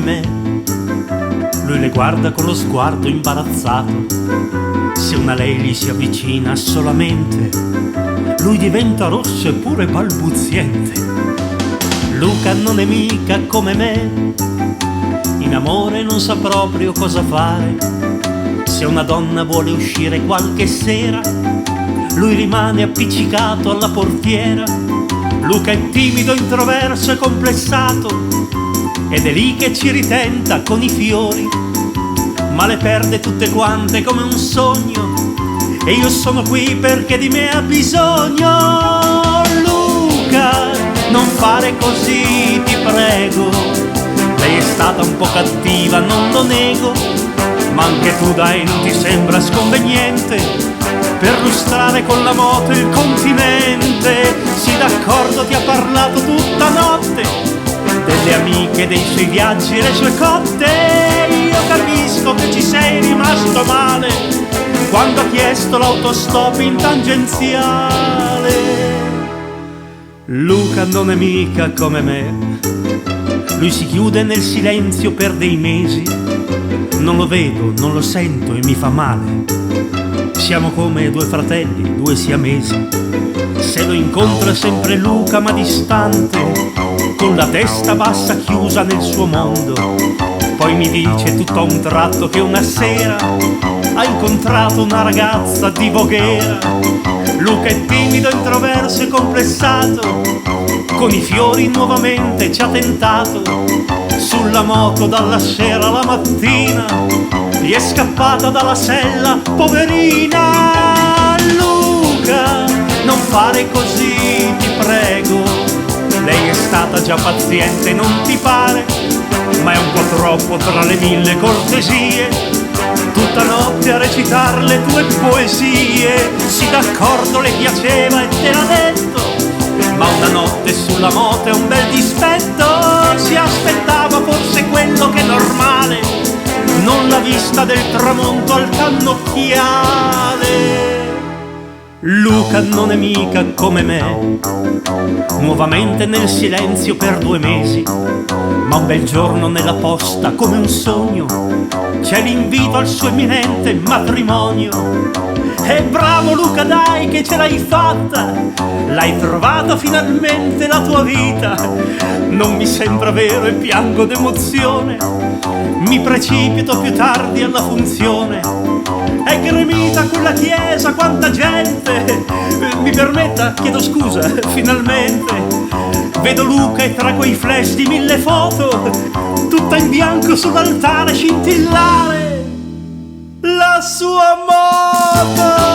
me. Lui le guarda con lo sguardo imbarazzato. Se una lei gli si avvicina solamente, lui diventa rosso e pure balbuziente. Luca non è mica come me, in amore non sa proprio cosa fare. Se una donna vuole uscire qualche sera, lui rimane appiccicato alla portiera. Luca è timido, introverso e complessato, ed è lì che ci ritenta con i fiori, ma le perde tutte quante come un sogno, e io sono qui perché di me ha bisogno. Luca, non fare così, ti prego. Lei è stata un po' cattiva, non lo nego, ma anche tu dai, non ti sembra sconveniente perlustrare con la moto il continente? Sì, d'accordo, ti ha parlato tutta notte delle amiche, dei suoi viaggi e le sue cotte. Io capisco che ci sei rimasto male quando ha chiesto l'autostop in tangenziale. Luca non è mica come me, lui si chiude nel silenzio per dei mesi. Non lo vedo, non lo sento e mi fa male. Siamo come due fratelli, due siamesi. Se lo incontra è sempre Luca ma distante, con la testa bassa chiusa nel suo mondo. Poi mi dice tutto a un tratto che una sera ha incontrato una ragazza di Voghera. Luca è timido, introverso e complessato, con i fiori nuovamente ci ha tentato. Sulla moto dalla sera alla mattina gli è scappata dalla sella, poverina. Luca, non fare così, ti prego. Lei è stata già paziente, non ti pare? Ma è un po' troppo tra le mille cortesie, tutta notte a recitar le tue poesie. Sì, d'accordo, le piaceva e te l'ha detto, ma una notte sulla moto è un bel dispetto. Si aspettava forse quello che è normale, non la vista del tramonto al cannocchiale. Luca non è mica come me, nuovamente nel silenzio per 2 mesi, ma un bel giorno nella posta come un sogno c'è l'invito al suo imminente matrimonio. E bravo Luca, dai che ce l'hai fatta, l'hai trovata finalmente la tua vita. Non mi sembra vero e piango d'emozione, mi precipito più tardi alla funzione. È gremita quella chiesa, quanta gente. Mi permetta, chiedo scusa, finalmente vedo Luca e tra quei flash di 1000 foto, tutta in bianco sull'altare scintillare la sua moto.